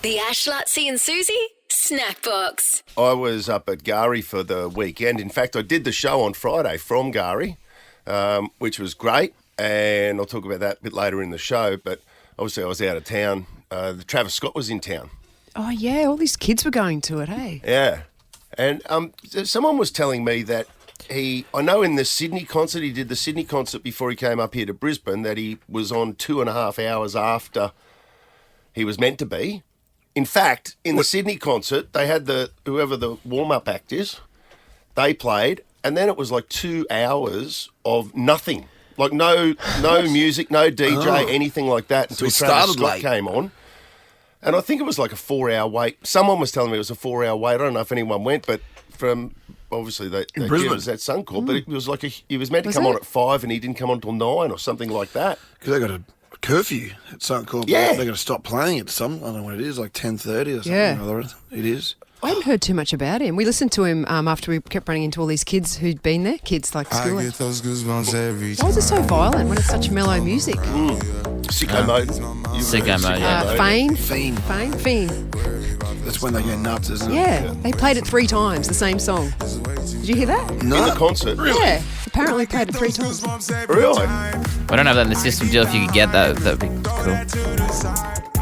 The Ash, Lutzi and Susie Snackbox. I was up at Gari for the weekend. In fact, I did the show on Friday from Gari, which was great, and I'll talk about that a bit later in the show, but obviously I was out of town. Travis Scott was in town. Oh, yeah, all these kids were going to it, hey? Yeah. And someone was telling me that I know in the Sydney concert, he did the Sydney concert before he came up here to Brisbane, that he was on 2.5 hours after he was meant to be. In fact, in the Sydney concert, they had whoever the warm-up act is, they played, and then it was like 2 hours of nothing. Like no music, no DJ, anything like that until Travis Scott came on. And I think it was like a 4-hour wait. Someone was telling me it was a 4-hour wait. I don't know if anyone went, but from obviously they give us that Suncorp, but it was like he was meant to come on at 5 and he didn't come on until 9 or something like that. Because they got a curfew at Suncorp. Yeah. They're going to stop playing at I don't know what it is, like 10:30 or something. Yeah. Or other. It is. I hadn't heard too much about him. We listened to him after we kept running into all these kids who'd been there, kids like school. I get those goosebumps every time. Why is it so violent when it's such mellow music? Sicko mode. Sicko mode, yeah. Fiend. That's when they go nuts, isn't it? Yeah, they played it 3 times, the same song. Did you hear that? No. In the concert? Really? Yeah, apparently played it 3 times. Really? We don't have that in the system, Jill. If you could get that, that'd be cool.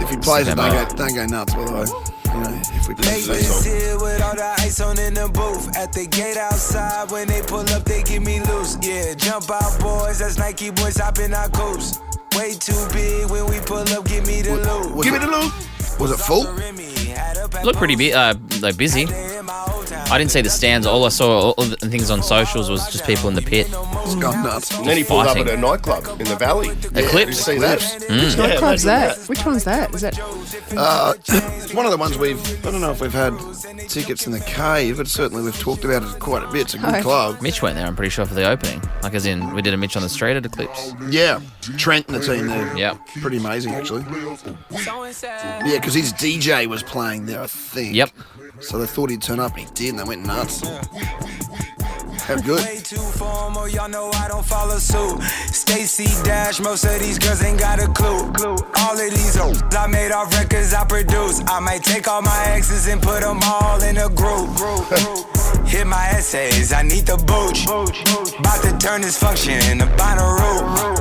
If he plays it, don't go nuts, by the way. You know, if we play Latest here with all the ice on in the booth. At the gate outside, when they pull up, they give me loose. Yeah, jump out, boys. That's Nike boys hopping our coops. Way too big when we pull up, give me the loot. Give me the loot. Was it full? Looked pretty busy. I didn't see the stands. All I saw, all the things on socials, was just people in the pit. It's gone nuts. And then he pulled up at a nightclub in the valley. Eclipse. Did you see that? Which nightclub's that? Which one's that? Is that? It's one of the ones I don't know if we've had tickets in the cave, but certainly we've talked about it quite a bit. It's a good club. Mitch went there, I'm pretty sure, for the opening. Like, as in, we did a Mitch on the street at Eclipse. Yeah. Trent and the team there. Yeah. Pretty amazing, actually. Yeah, because his DJ was playing there, I think. Yep. So they thought he'd turn up, and he did, and they went nuts. How good. Way too formal, y'all know I don't follow suit. Stacy Dash, most of these girls ain't got a clue. All of these hoes I made off records I produce. I might take all my exes and put them all in a group. Hit my essays, I need the booch. About to turn this function into Bonnaroo.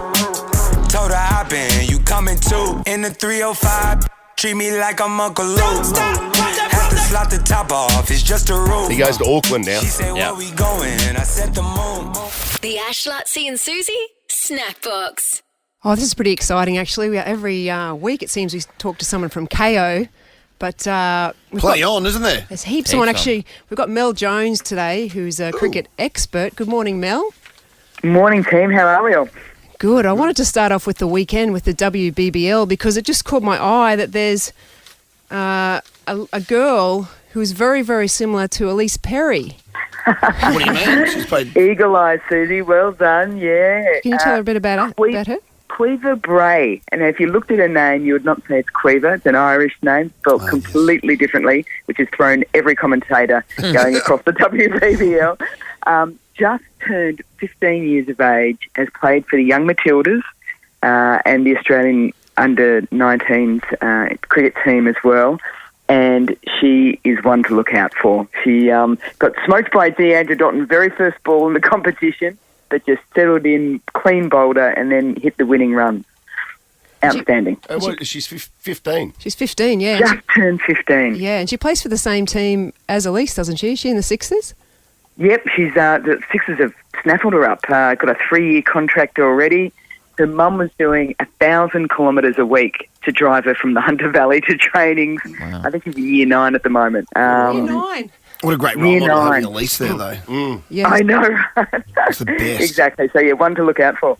Told her hop in, you coming too. In the 305, treat me like I'm Uncle Luke. Have to slot the top off, it's just a rule. He goes to Auckland now. She said, where we going? I said the moon. The Ash, Lutzi and Susie Snackbox. Oh, this is pretty exciting, actually. Every week it seems we talk to someone from KO, but Play on, isn't there? There's heaps on. Actually, we've got Mel Jones today, who's a cricket expert. Good morning, Mel. Morning, team. How are we all? Good. I wanted to start off with the weekend with the WBBL because it just caught my eye that there's a girl who's very, very similar to Elise Perry. What do you mean? She's played... Eagle Eye, Susie. Well done, yeah. Can you tell her a bit about her? Quiver Bray. And if you looked at her name, you would not say it's Quiver. It's an Irish name, spelled completely differently, which has thrown every commentator going across the WBBL. Just turned 15 years of age, has played for the Young Matildas and the Australian under-19s cricket team as well. And she is one to look out for. She got smoked by Deandra Dotton's very first ball in the competition, but just settled in, clean bowler, and then hit the winning run. Outstanding. She's 15. She's 15, yeah. Just turned 15. Yeah, and she plays for the same team as Elise, doesn't she? Is she in the Sixers? Yep, she's the Sixers have snaffled her up. Got a 3-year contract already. Her mum was doing 1,000 kilometres a week to drive her from the Hunter Valley to trainings. Wow. I think she's in year 9 at the moment. Year 9. What a great role model having Elise there, though. Yeah. I know, right? It's the best. Exactly. So, yeah, one to look out for.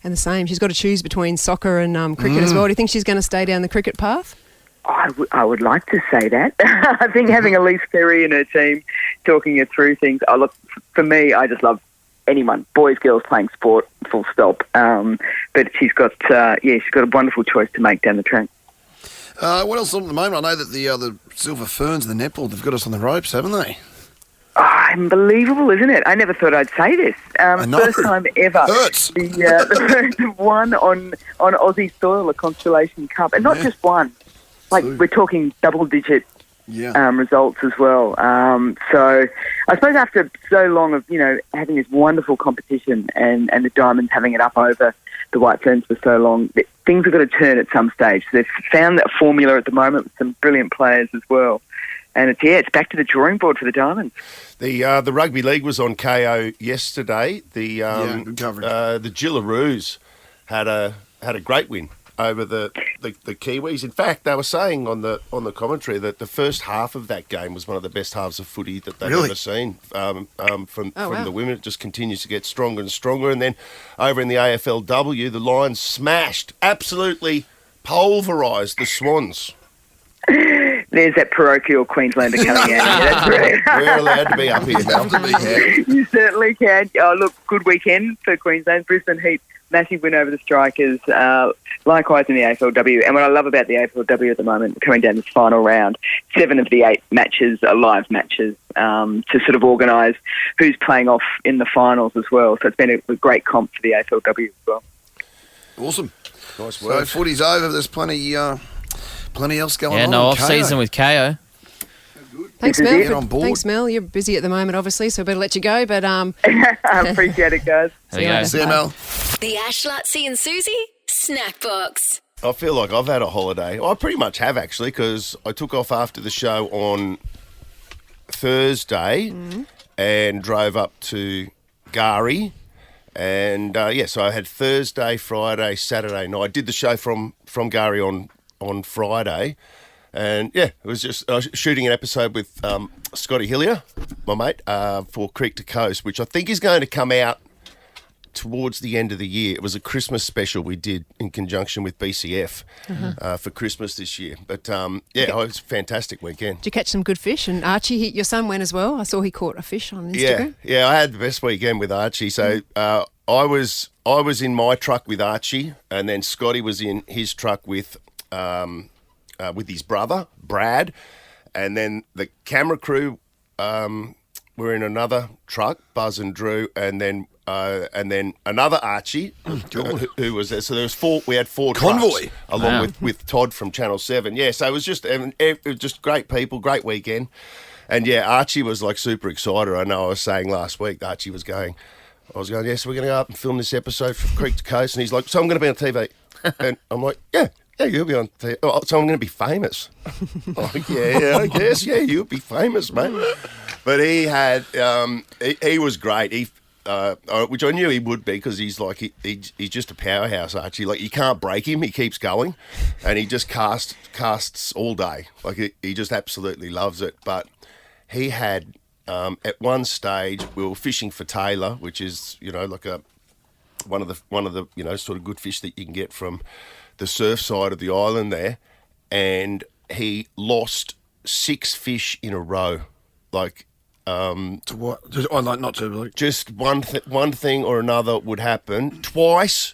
And the same. She's got to choose between soccer and cricket as well. Do you think she's going to stay down the cricket path? I would like to say that. I think having Elise Perry and her team talking her through things, look, for me, I just love anyone, boys, girls playing sport, full stop. But she's got a wonderful choice to make down the track. What else on at the moment? I know that the Silver Ferns and the netball, they've got us on the ropes, haven't they? Oh, unbelievable, isn't it? I never thought I'd say this. First time ever. Hurts. The first one on Aussie soil, a Constellation Cup. And not just one. like we're talking double-digit Yeah. results as well. So I suppose after so long of, having this wonderful competition and the Diamonds having it up over the White Ferns for so long, things are going to turn at some stage. So they've found that formula at the moment with some brilliant players as well. And it's back to the drawing board for the Diamonds. The rugby league was on KO yesterday. Good coverage. The Gillaroos had a great win over the Kiwis. In fact, they were saying on the commentary that the first half of that game was one of the best halves of footy that they've ever seen. From the women, it just continues to get stronger and stronger. And then over in the AFLW, the Lions smashed, absolutely pulverised the Swans. There's that parochial Queenslander coming out. Yeah, that's right. We're allowed to be up here now. You certainly can. Oh, look, good weekend for Queensland. Brisbane Heat, massive win over the Strikers. Likewise in the AFLW. And what I love about the AFLW at the moment, coming down this final round, 7 of the 8 matches are live matches to sort of organise who's playing off in the finals as well. So it's been a great comp for the AFLW as well. Awesome. Nice work. So footy's over. There's plenty else going on. Yeah, no off-season with KO. Thanks, This is Mel. it. Get on board. Thanks, Mel. You're busy at the moment, obviously, so I better let you go. But I appreciate it, guys. There you go. See you, Mel. The Ash, Lutzi and Susie Snackbox. I feel like I've had a holiday. I pretty much have, actually, because I took off after the show on Thursday and drove up to Gari. And, so I had Thursday, Friday, Saturday night. I did the show from Gari on Friday. And, it was just I was shooting an episode with Scotty Hillier, my mate, for Creek to Coast, which I think is going to come out towards the end of the year. It was a Christmas special we did in conjunction with BCF for Christmas this year. But, it was a fantastic weekend. did you catch some good fish? And Archie, your son went as well. I saw he caught a fish on Instagram. Yeah, I had the best weekend with Archie. So I was in my truck with Archie, and then Scotty was in his truck with his brother Brad, and then the camera crew were in another truck, Buzz and Drew, and then another Archie who was there. So there was 4. We had 4 Convoy. trucks, along with Todd from Channel 7. Yeah, so it was just great people, great weekend. And Archie was like super excited. I know I was saying last week, Archie was going, so we're going to go up and film this episode from Creek to Coast. And he's like, so I'm going to be on TV. And I'm like, yeah, you'll be on TV. Oh, so I'm going to be famous. Like, I guess, you'll be famous, mate. But he had, he was great. He, which I knew he would be, because he's like, he's just a powerhouse, Archie. Like, you can't break him. He keeps going, and he just casts all day. Like, he just absolutely loves it. But he had, at one stage, we were fishing for Taylor, which is, like one of the sort of good fish that you can get from the surf side of the island there, and he lost 6 fish in a row. Like, To what? just one thing or another would happen twice,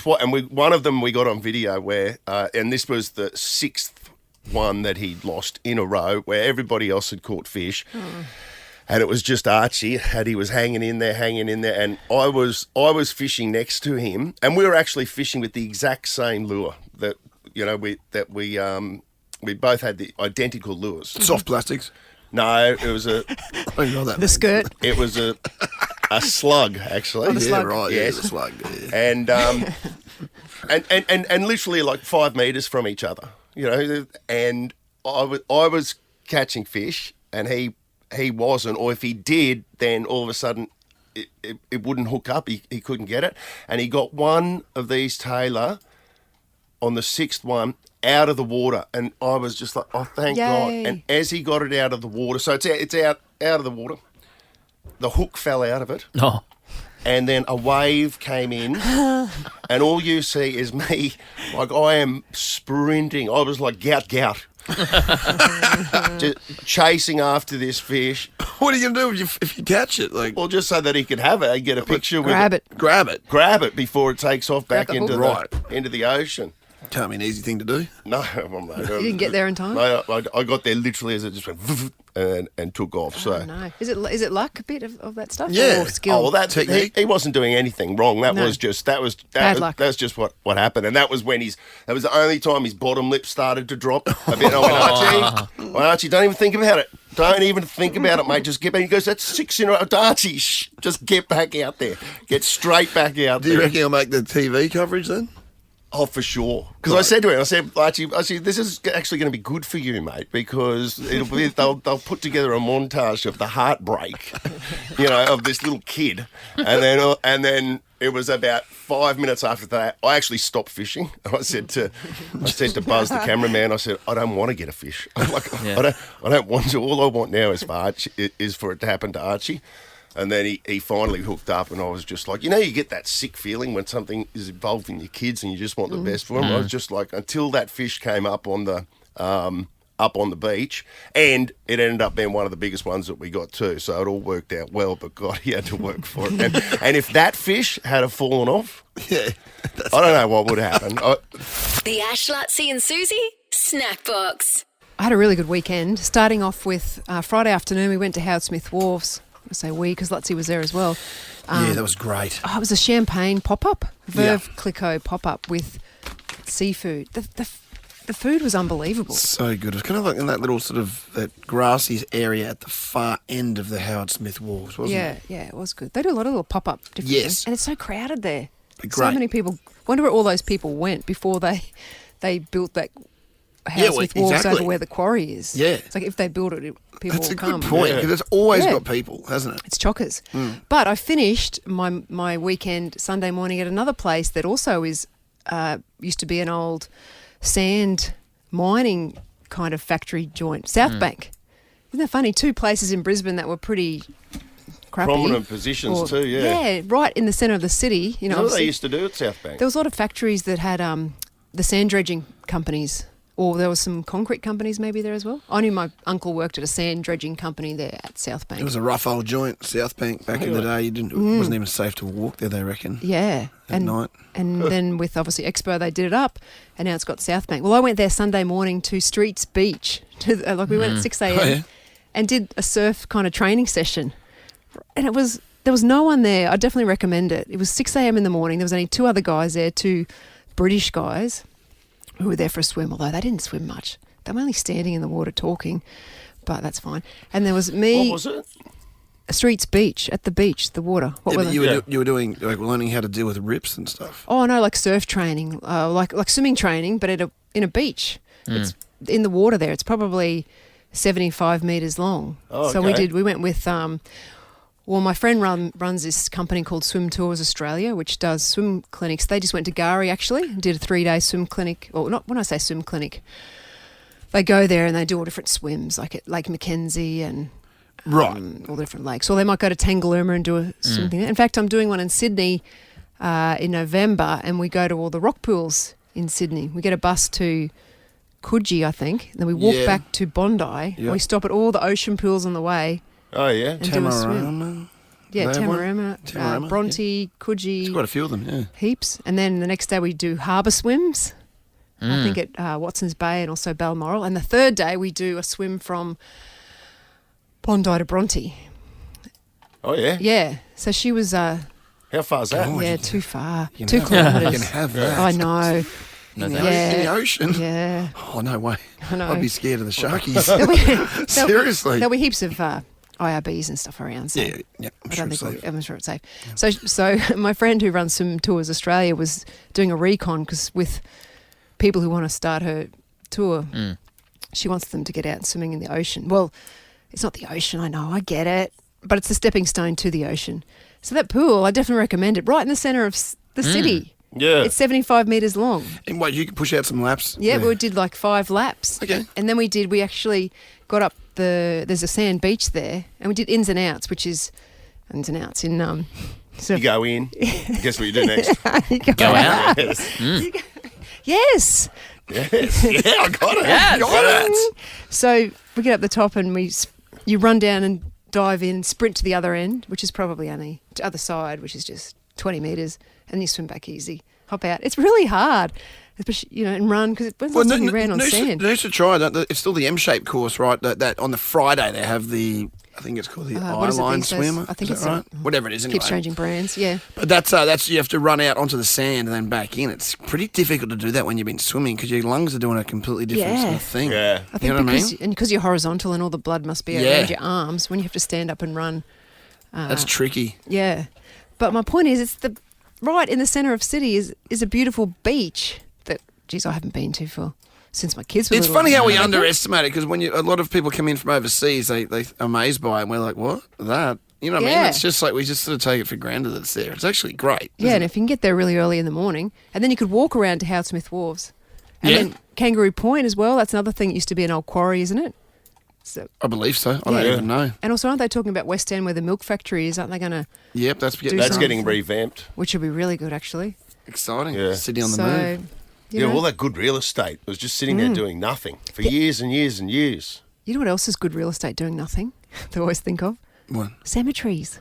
and one of them we got on video where, and this was the 6th one that he'd lost in a row, where everybody else had caught fish. And it was just Archie, and he was hanging in there, and I was fishing next to him, and we were actually fishing with the exact same lure that we both had the identical lures. Soft plastics. No, it was I don't know that. The skirt. it was a slug, actually. the Yeah, slug. right. Yes. Yeah, the slug. Yeah. And literally like 5 meters from each other, and I was catching fish, and he wasn't, or if he did, then all of a sudden it wouldn't hook up. He couldn't get it, and he got one of these Taylor on the 6th one out of the water, and I was just like, oh, thank God. Yay. And as he got it out of the water, so it's out of the water, the hook fell out of it. Oh. And then a wave came in, and all you see is me, like I am sprinting. I was like gout, just chasing after this fish. What are you gonna do if you catch it? Like, Well, just so that he could have it and get a picture with Grab it. grab it. Grab it before it takes off back the into hook. into the ocean. Can't be an easy thing to do. No, well, mate, You didn't get there in time? Mate, I got there literally as it just went and took off. So. Oh, no. Is it luck a bit of that stuff? Yeah. Or skill? Oh well, that Technique. he wasn't doing anything wrong. That No. was just Bad luck. That's just what happened, and that was when that was the only time his bottom lip started to drop a bit. I went, Archie, don't even think about it. Don't even think about it, mate. Just get back. He goes, that's 6 in a row. Archie, just get back out there. Get straight back out Do there. you reckon he'll make the TV coverage then? Oh, for sure. Because I said to him, Archie, this is actually going to be good for you, mate, because they'll put together a montage of the heartbreak, of this little kid, and then it was about 5 minutes after that I actually stopped fishing. I said to Buzz, the cameraman, I said, I don't want to get a fish. I'm like, I don't want to. All I want now is for it to happen to Archie. And then he finally hooked up, and I was just like, you get that sick feeling when something is involving your kids and you just want the best for them. I was just like, until that fish came up on the beach, and it ended up being one of the biggest ones that we got too. So it all worked out well, but God, he had to work for it. And if that fish had fallen off, Yeah. I don't know what would happen. The Ash, Lutzi and Susie Snackbox. I had a really good weekend. Starting off with Friday afternoon, we went to Howard Smith Wharves. I say we because Lutzi was there as well. Yeah, that was great. It was a champagne pop-up, Verve Clicquot pop-up with seafood. The food was unbelievable. So good. It was kind of like in that little sort of that grassy area at the far end of the Howard Smith Wharves, wasn't it? Yeah, it was good. They do a lot of little pop-up different Yes. things. And it's so crowded there. Great. So many people. Wonder where all those people went before they built that Howard Smith Wharves exactly. over where the quarry is. Yeah. It's like if they build it, people That's will a come. good point, Yeah. because it's always Yeah. got people, hasn't it? It's chockers. But I finished my weekend Sunday morning at another place that also is used to be an old sand mining kind of factory joint, South Bank. Isn't that funny? Two places in Brisbane that were pretty crappy. Prominent positions too, yeah. Yeah, right in the centre of the city. You know what obviously they used to do at South Bank? there was a lot of factories that had the sand dredging companies, or there was some concrete companies maybe there as well. I knew my uncle worked at a sand dredging company there at South Bank. It was a rough old joint, South Bank, back in the day. It wasn't even safe to walk there, they reckon. Yeah. At night. And then with obviously Expo, they did it up, and now it's got South Bank. Well, I went there Sunday morning to Streets Beach. We went at 6 a.m. Oh, yeah? and did a surf kind of training session. And there was no one there. I definitely recommend it. It was 6 a.m. in the morning. There was only two other guys there, two British guys who were there for a swim, although they didn't swim much. They were only standing in the water talking, but that's fine. And there was me. What was it? Streets Beach, at the beach, the water. What Yeah, were but they? you were doing, like, learning how to deal with rips and stuff. Oh no, like surf training, like swimming training, but in a beach. It's in the water there. It's probably 75 metres long. Oh, So okay. we went with my friend runs this company called Swim Tours Australia, which does swim clinics. They just went to Gari actually and did a 3-day swim clinic. Or not when I say swim clinic, they go there and they do all different swims, like at Lake Mackenzie and Right. all the different lakes. Or they might go to Tangalooma and do a swim thing. In fact, I'm doing one in Sydney in November, and we go to all the rock pools in Sydney. We get a bus to Coogee, I think, and then we walk Yeah. back to Bondi. Yeah. We stop at all the ocean pools on the way Oh, yeah. and do a swim. Tamarama. Yeah, They have one? Tamarama, Tamarama, Bronte, There's Coogee, quite a few of them, yeah. heaps. And then the next day we do harbour swims, I think at Watson's Bay and also Balmoral. And the third day we do a swim from Bondi to Bronte. Oh, yeah. Yeah, so she was... How far's that? Oh, yeah, you too far. You 2 can kilometres. You can have that. I know. In Yeah. the ocean. Yeah. Oh, no way. I know. I'd be scared of the sharkies. There'll Seriously. be heaps of IRBs and stuff around. So Yeah, I'm I sure don't it's think safe. I'm sure it's safe. So my friend who runs Swim Tours Australia was doing a recon because with people who want to start her tour, she wants them to get out swimming in the ocean. Well, it's not the ocean, I know, I get it, but it's the stepping stone to the ocean. So that pool, I definitely recommend it. Right in the centre of the city. Yeah. It's 75 metres long. And what, you can push out some laps? Yeah, we did like 5 laps. Okay. And then we actually got up there's a sand beach there, and we did ins and outs, which is ins and outs in You go in. Guess what you do next? Go out. Yes. Yes. Yes. Yeah, I got it. Yes. Got it. So we get up the top and you run down and dive in, sprint to the other end, which is probably only to the other side, which is just 20 metres, and you swim back easy. Hop out. It's really hard. especially and run because when's the last time you ran on sand? They used to try that. It's still the M-shaped course, right? That on the Friday they have the. I think it's called the what is it I-line these days? swim. I think is it's that right? Whatever it is. Anyway. Keeps changing brands. Yeah. But that's you have to run out onto the sand and then back in. It's pretty difficult to do that when you've been swimming because your lungs are doing a completely different sort of thing. Yeah. I think you know what I mean? because you're horizontal and all the blood must be around your arms when you have to stand up and run. That's tricky. Yeah. But my point is, it's right in the centre of city is a beautiful beach that, geez, I haven't been to since my kids were It's little. funny how we underestimate it because when a lot of people come in from overseas, they amazed by it and we're like, what? That? You know what I mean? It's just like we just sort of take it for granted that it's there. It's actually great. Yeah, and if you can get there really early in the morning, and then you could walk around to Howard Smith Wharves. And then Kangaroo Point as well, that's another thing that used to be an old quarry, isn't it? So, I believe so. I don't even know. And also, aren't they talking about West End where the milk factory is? Aren't they going to... Yep, that's something? getting revamped. Which would be really good, actually. Exciting. Yeah. City on the move. You know, all that good real estate was just sitting there doing nothing for years and years and years. You know what else is good real estate doing nothing? They always think of? What? Cemeteries.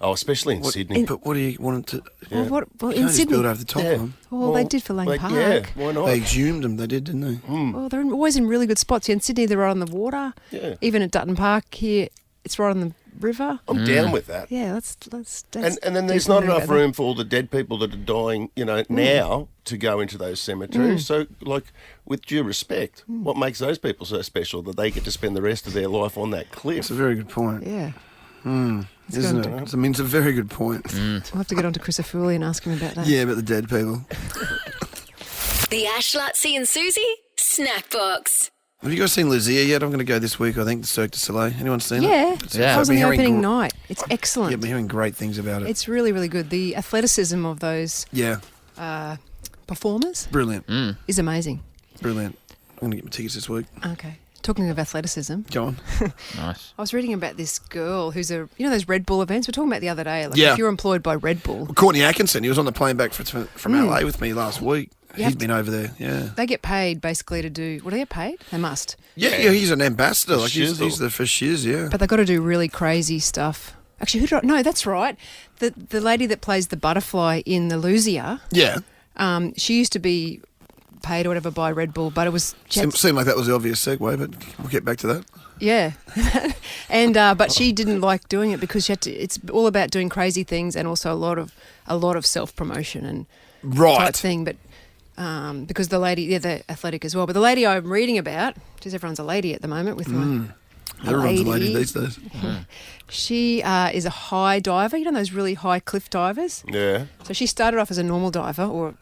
Oh, especially in Sydney. But what do you want to... Well, you in can't just Sydney... build over the top of them. Well, they did for Lane Park. Yeah, why not? They exhumed them. They did, didn't they? Well, they're always in really good spots. In Sydney, they're right on the water. Yeah. Even at Dutton Park here, it's right on the river. I'm down with that. Yeah, let's And then there's not enough room for all the dead people that are dying, now to go into those cemeteries. So, like, with due respect, what makes those people so special that they get to spend the rest of their life on that cliff? It's a very good point. Yeah. Isn't it? I mean, it's a very good point. We'll have to get on to Chris Afuli and ask him about that. Yeah, about the dead people. The Ash, Lutzi and Susie Snackbox. Have you guys seen Lizzie yet? I'm going to go this week, I think, to Cirque du Soleil. Anyone seen Yeah. it? Yeah. I was on I've the been opening hearing night. It's excellent. Yeah, I've been hearing great things about it. It's really, really good. The athleticism of those Yeah, performers brilliant. is amazing. Brilliant. I'm going to get my tickets this week. Okay. Talking of athleticism, Go on. Nice. I was reading about this girl who's those Red Bull events we're talking about the other day. Like Yeah. if you're employed by Red Bull, Courtney Atkinson, he was on the plane back from LA with me last week. You He's have been over there, yeah. they get paid basically to do. What do they get paid? They must. Yeah, he's an ambassador. Like he's Shizzle. the for shiz, yeah. But they've got to do really crazy stuff. Actually, no, that's right. The lady that plays the butterfly in the Lucia, Yeah. she used to be paid or whatever by Red Bull, but it was Seemed like that was the obvious segue, but we'll get back to that. yeah, and but she didn't like doing it because she had to. It's all about doing crazy things and also a lot of self promotion and type Right. thing. But because the lady, they're athletic as well. But the lady I'm reading about, because everyone's a lady at the moment with my. Everyone's a lady these days. She is a high diver. You know those really high cliff divers? Yeah. So she started off as a normal diver or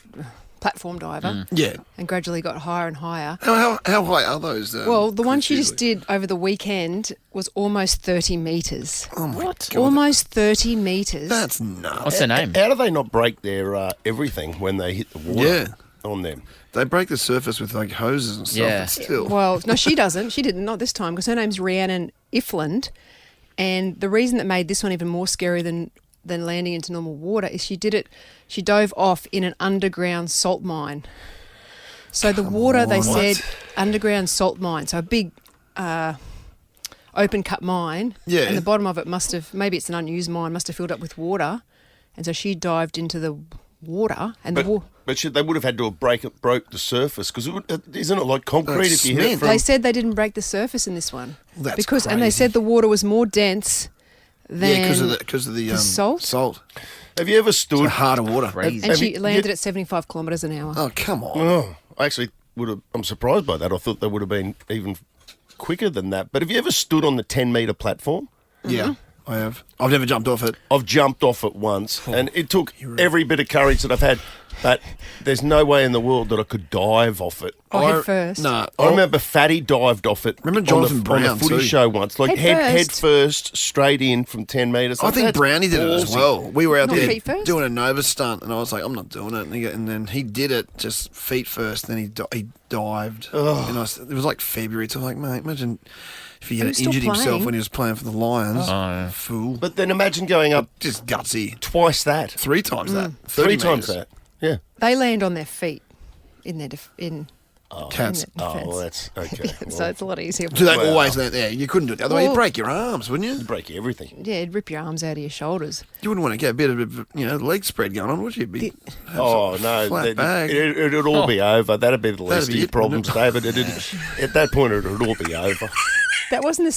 platform diver Yeah. and gradually got higher and higher. How high are those? Well, the one cliffs she just usually? did over the weekend was almost 30 metres. Oh my God. Almost 30 metres. That's nuts. What's her name? How do they not break their everything when they hit the water Yeah. on them? They break the surface with like hoses and stuff. Yeah. But still. Well, no, she doesn't. She didn't, not this time, because her name's Rhiannon Ifland. And the reason that made this one even more scary than landing into normal water is she dove off in an underground salt mine. So the water, they said, underground salt mine, so a big open cut mine. Yeah. And the bottom of it must have, maybe it's an unused mine, must have filled up with water. And so she dived into the water and But they would have had to have broke the surface because isn't it like concrete Like if you hit it cement. from... they said they didn't break the surface in this one. Well, that's because and they crazy. said the water was more dense than Yeah, because of the salt? Salt. Have you ever It's stood... harder water. Crazy. and Have she you- landed you- at 75 kilometres an hour. Oh, come on. Oh, I actually I'm surprised by that. I thought they would have been even quicker than that. But have you ever stood on the 10-metre platform? Yeah, I have. I've never jumped off it. I've jumped off it once, and it took every bit of courage that I've had. But there's no way in the world that I could dive off it. Head first. No. I remember Fatty dived off it. Remember on Jonathan the Brown footy too? show once, like Head head first. first, straight in from 10 metres. I think That's Brownie did it as ballsy. well. We were out Not there feet first? doing a Nova stunt, and I was like, I'm not doing it. And then he did it just feet first. Then he dived. And it was like February. So I'm like, mate, imagine if he He had was still injured himself playing. when he was playing for the Lions. Oh, yeah. Fool. But then imagine going up Just gutsy. twice that, 3 times that. 3 30 times metres. that. Yeah. They land on their feet in Cats. Oh, well, that's okay. So it's a lot easier. Do they Well- always? Yeah, you couldn't do it the other way. You'd Well- break your arms, wouldn't you? You break everything. Yeah, it'd rip your arms out of your shoulders. You wouldn't want to get a bit of leg spread going on, would you? Be Oh no, flat bag. it'd all be over. That'd be the least of be your it, problems, wouldn't David. At that point, it'd all be over. That wasn't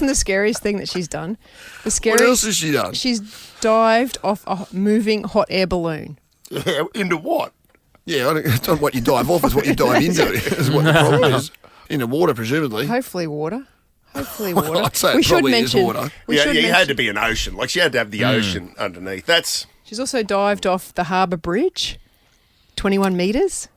the scariest thing that she's done. The What scariest. else has she done? She's dived off a moving hot air balloon. Into what? Yeah, it's not what you dive off; it's what you dive into. Is what the problem is. Into water, presumably. Hopefully water. Hopefully Well, water. I'd say it probably is water. We Yeah, should you mention had to be an ocean. Like she had to have the ocean underneath. That's she's also dived off the harbour bridge, 21 metres.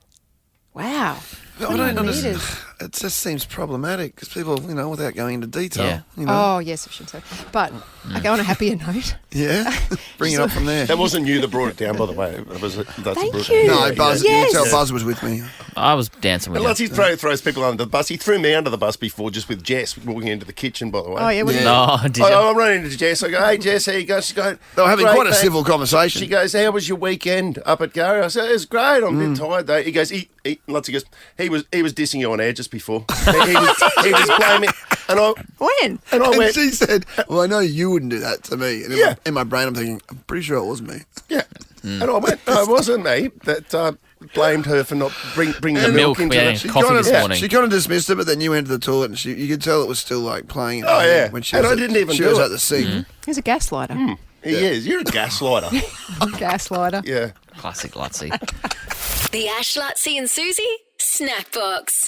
Wow. I 21 don't understand. metres. It just seems problematic because people, without going into detail, Yeah. Oh, yes, I should say. But okay, on a happier note. yeah, bring it up from there. that wasn't you that brought it down, by the way. It was that's Thank brought you. it down. No, Yeah, Buzz. Yes. You can tell Buzz was with me. I was dancing with Unless you. he throws people under the bus. He threw me under the bus before, just with Jess walking into the kitchen. By the way. Oh, yeah. What Yeah. No, did you? I'm running into Jess. I go, "Hey, Jess, how you going?" She goes, They were having "Great, quite a thanks." civil conversation. She goes, "How was your weekend up at Gary?" I said, "It was great. I'm a bit tired though." He goes, "He lots." He goes, "He was dissing you on air just before. he was blaming." And I When? and went, she said, "Well, I know you wouldn't do that to me." And in my brain, I'm thinking, "I'm pretty sure it was me." "Yeah." And I went, "No, it wasn't me that blamed her for not bringing the milk milk, into yeah. it." She Coffee kind this of, morning. She kind of dismissed it, but then you went to the toilet, and you could tell it was still like playing. In her Oh, head yeah. when she And was I didn't even she do was it. at the sink. He's a gaslighter. He is. You're a gaslighter. Gaslighter. Yeah. Classic Lutzy. The Ash, Lutzy and Susie Snackbox.